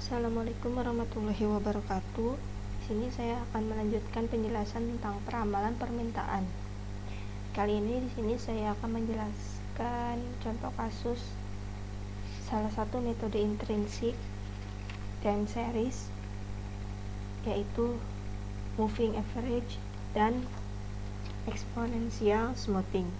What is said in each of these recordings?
Assalamualaikum warahmatullahi wabarakatuh. Di sini saya akan melanjutkan penjelasan tentang peramalan permintaan. Kali ini di sini saya akan menjelaskan contoh kasus salah satu metode intrinsik time series, yaitu moving average dan exponential smoothing.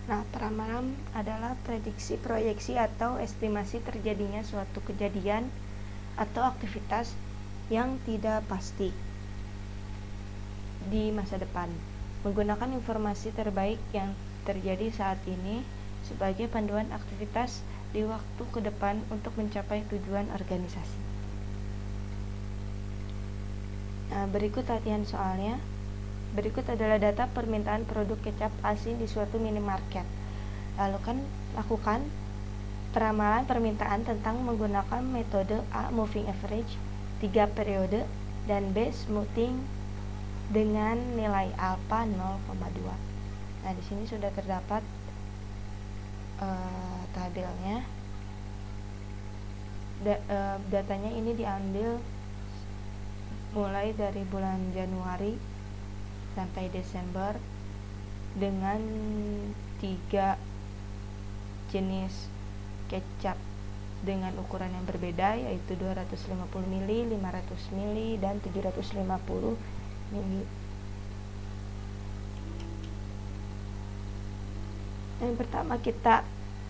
Nah, peramalan adalah prediksi, proyeksi, atau estimasi terjadinya suatu kejadian atau aktivitas yang tidak pasti di masa depan, menggunakan informasi terbaik yang terjadi saat ini sebagai panduan aktivitas di waktu ke depan untuk mencapai tujuan organisasi. Nah, berikut latihan soalnya. Berikut adalah data permintaan produk kecap asin di suatu minimarket. Lakukan peramalan permintaan tentang menggunakan metode A moving average 3 periode dan B smoothing dengan nilai alpha 0,2. Nah, di sini sudah terdapat tabelnya. Datanya ini diambil mulai dari bulan Januari sampai Desember dengan 3 jenis kecap dengan ukuran yang berbeda, yaitu 250 ml, 500 ml, dan 750 ml. Yang pertama kita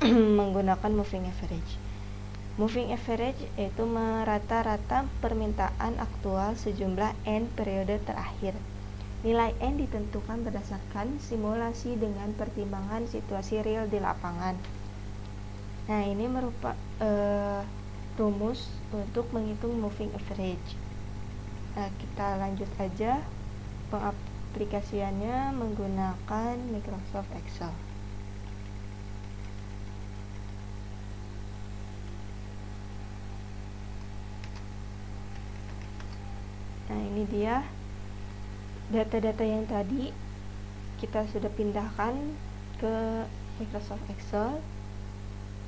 menggunakan moving average. Moving average yaitu merata-rata permintaan aktual sejumlah N periode terakhir. Nilai N ditentukan berdasarkan simulasi dengan pertimbangan situasi real di lapangan. Nah, ini merupakan rumus untuk menghitung moving average. Nah, kita lanjut aja pengaplikasiannya menggunakan Microsoft Excel. Nah, ini dia data-data yang tadi kita sudah pindahkan ke Microsoft Excel.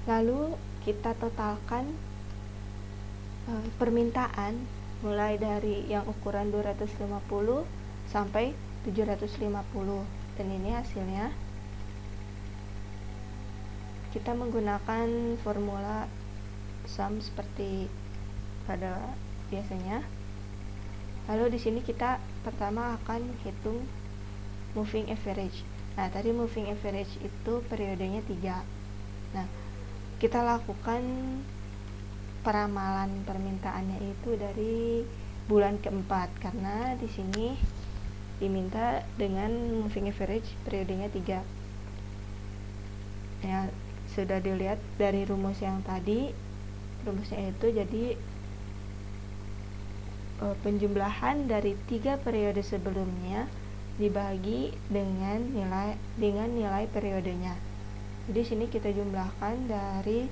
Lalu kita totalkan permintaan mulai dari yang ukuran 250 sampai 750. Dan ini hasilnya. Kita menggunakan formula sum seperti pada biasanya. Lalu di sini kita pertama akan hitung moving average. Nah, tadi moving average itu periodenya 3. Nah, kita lakukan peramalan permintaannya itu dari bulan keempat, karena di sini diminta dengan moving average periodenya 3. Ya, sudah dilihat dari rumus yang tadi. Rumusnya itu jadi penjumlahan dari 3 periode sebelumnya dibagi dengan nilai periodenya. Jadi sini kita jumlahkan dari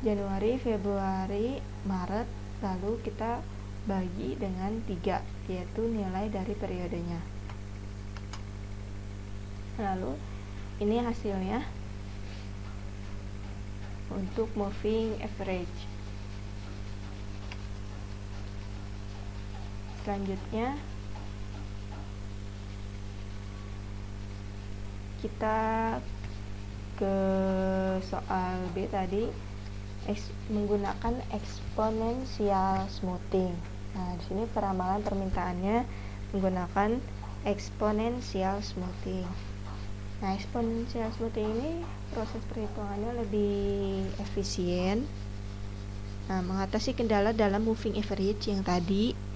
Januari, Februari, Maret, lalu kita bagi dengan 3, yaitu nilai dari periodenya. Lalu ini hasilnya untuk moving average. Selanjutnya kita ke soal B tadi, menggunakan exponential smoothing. Nah, di sini peramalan permintaannya menggunakan exponential smoothing. Nah, exponential smoothing ini proses perhitungannya lebih efisien. Nah, mengatasi kendala dalam moving average yang tadi,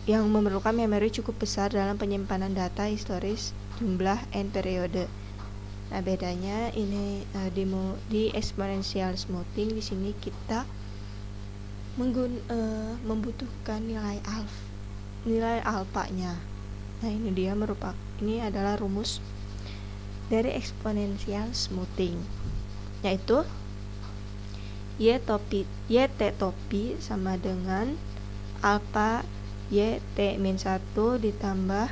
yang memerlukan memori cukup besar dalam penyimpanan data historis jumlah N periode. Nah, bedanya ini di exponential smoothing di sini kita membutuhkan nilai alfanya. Nah, ini adalah rumus dari exponential smoothing, yaitu YT topi sama dengan alpha YT-1 ditambah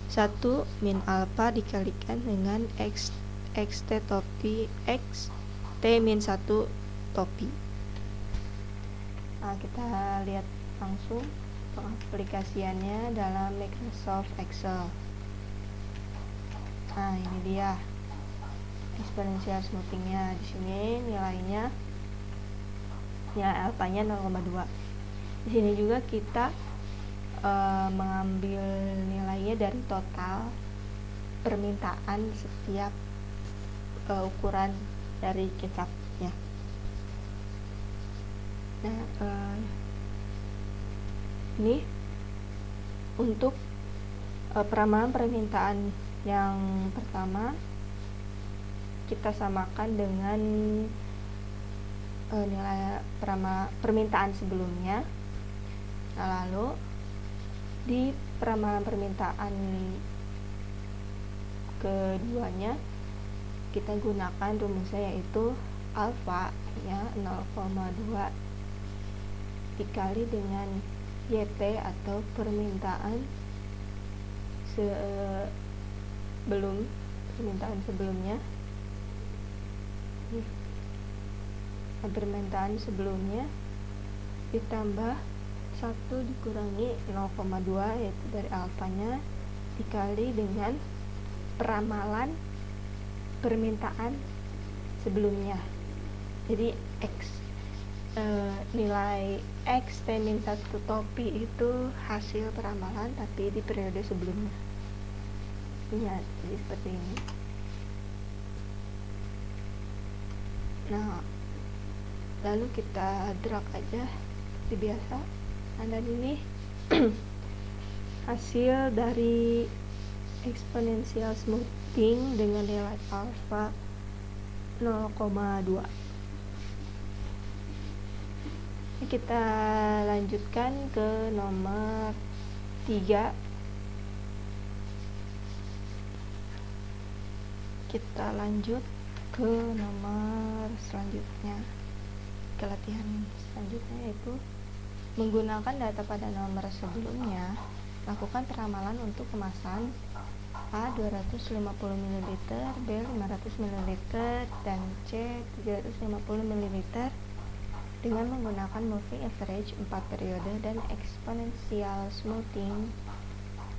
1 min alfa dikalikan dengan xt topi x t min 1 topi. Nah, kita lihat langsung pengaplikasiannya dalam Microsoft Excel. Nah, ini dia exponential smoothingnya. Di sini nilai alfanya 0,2. Di sini juga kita mengambil nilainya dari total permintaan setiap ukuran dari kecapnya. Nah, ini untuk peramalan permintaan yang pertama kita samakan dengan nilai permintaan sebelumnya. Nah, lalu di peramalan permintaan keduanya kita gunakan rumusnya, yaitu alfa ya 0,2 dikali dengan YT atau permintaan sebelumnya. Permintaan sebelumnya ditambah 1 dikurangi 0,2 yaitu dari alfanya dikali dengan peramalan permintaan sebelumnya. Jadi nilai x t min 1 topi itu hasil peramalan tapi di periode sebelumnya. Ya, jadi seperti ini. Nah, lalu kita drag aja seperti biasa. Nah, dan ini hasil dari exponential smoothing dengan nilai alfa 0,2. Kita lanjutkan ke nomor 3. Kita lanjut ke nomor selanjutnya, ke latihan selanjutnya, yaitu menggunakan data pada nomor sebelumnya, lakukan peramalan untuk kemasan A 250 ml, B 500 ml, dan C 350 ml dengan menggunakan moving average 4 periode dan exponential smoothing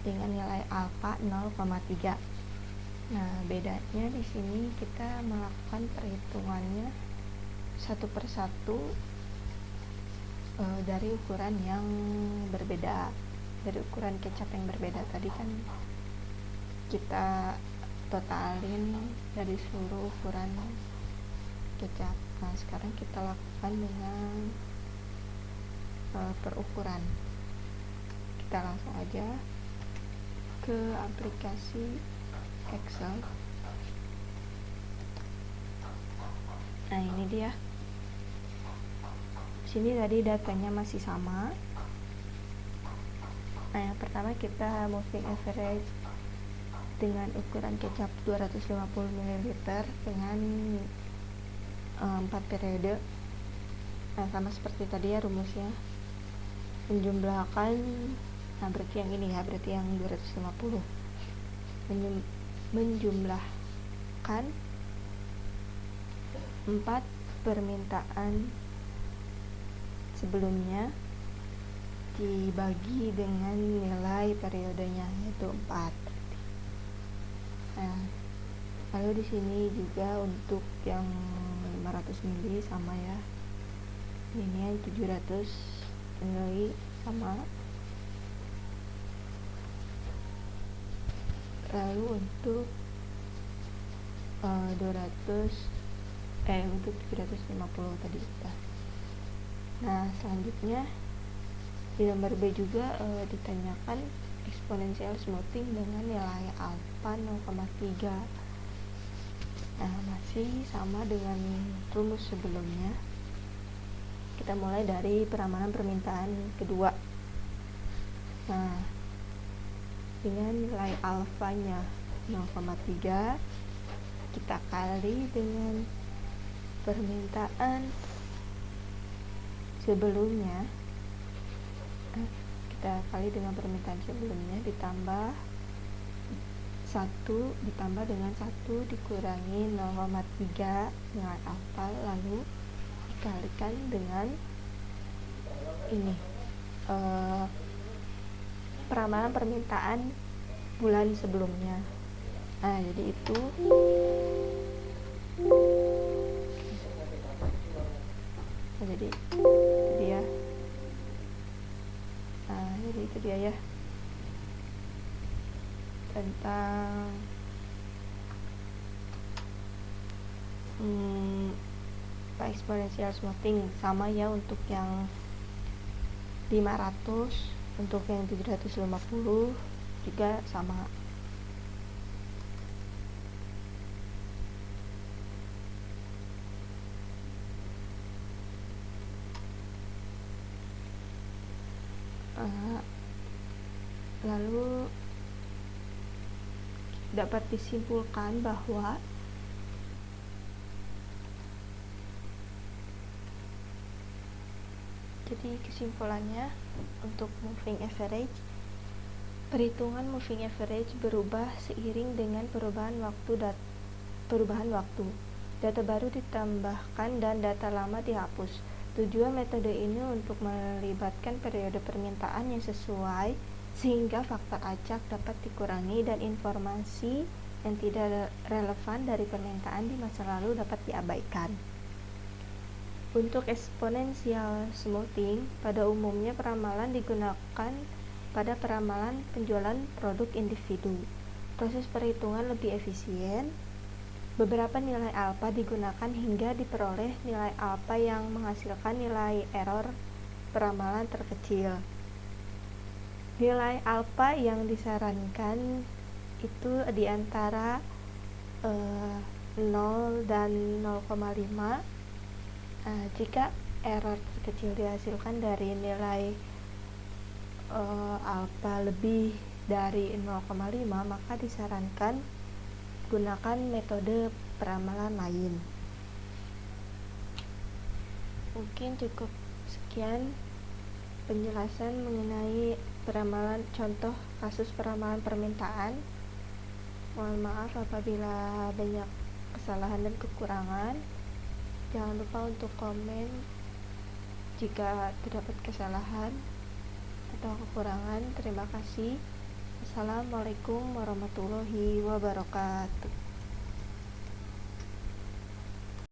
dengan nilai alfa 0,3. Nah, bedanya di sini kita melakukan perhitungannya satu persatu dari ukuran yang berbeda, dari ukuran kecap yang berbeda. Tadi kan kita totalin dari seluruh ukuran kecap. Nah, sekarang kita lakukan dengan perukuran. Kita langsung aja ke aplikasi Excel. Nah, ini dia. Sini tadi datanya masih sama. Nah, yang pertama kita moving average dengan ukuran kecap 250 ml dengan 4 periode. Nah, sama seperti tadi ya rumusnya. Menjumlahkan, nah berarti yang ini ya, berarti yang 250. Menjumlahkan 4 permintaan sebelumnya dibagi dengan nilai periodenya, yaitu 4. Nah, lalu di sini juga untuk yang 500 ml sama ya, ini yang 700 ml sama. Lalu untuk 750 tadi kita. Nah, selanjutnya di nomor B juga ditanyakan exponential smoothing dengan nilai alfa 0,3. Nah, masih sama dengan rumus sebelumnya. Kita mulai dari peramalan permintaan kedua. Nah, dengan nilai alfanya 0,3 kita kali dengan permintaan sebelumnya. Kita kali dengan permintaan sebelumnya ditambah 1 ditambah dengan 1 dikurangi 0,3 nilai alfa, lalu dikalikan dengan ini peramalan permintaan bulan sebelumnya. Nah, jadi itu dia. Nah, jadi itu dia ya tentang exponential smoothing. Sama ya untuk yang 500, untuk yang 750 juga sama. Lalu dapat disimpulkan bahwa jadi kesimpulannya untuk moving average, perhitungan moving average berubah seiring dengan perubahan waktu. Data baru ditambahkan dan data lama dihapus. Tujuan metode ini untuk melibatkan periode permintaan yang sesuai sehingga faktor acak dapat dikurangi dan informasi yang tidak relevan dari permintaan di masa lalu dapat diabaikan. Untuk exponential smoothing, pada umumnya peramalan digunakan pada peramalan penjualan produk individu. Proses perhitungan lebih efisien. Beberapa nilai alfa digunakan hingga diperoleh nilai alfa yang menghasilkan nilai error peramalan terkecil. Nilai alfa yang disarankan itu di antara 0 dan 0,5. Jika error terkecil dihasilkan dari nilai alfa lebih dari 0,5, maka disarankan gunakan metode peramalan lain. Mungkin cukup sekian penjelasan mengenai contoh kasus peramalan permintaan. Mohon maaf apabila banyak kesalahan dan kekurangan. Jangan lupa untuk komen jika terdapat kesalahan atau kekurangan. Terima kasih. Assalamualaikum warahmatullahi wabarakatuh.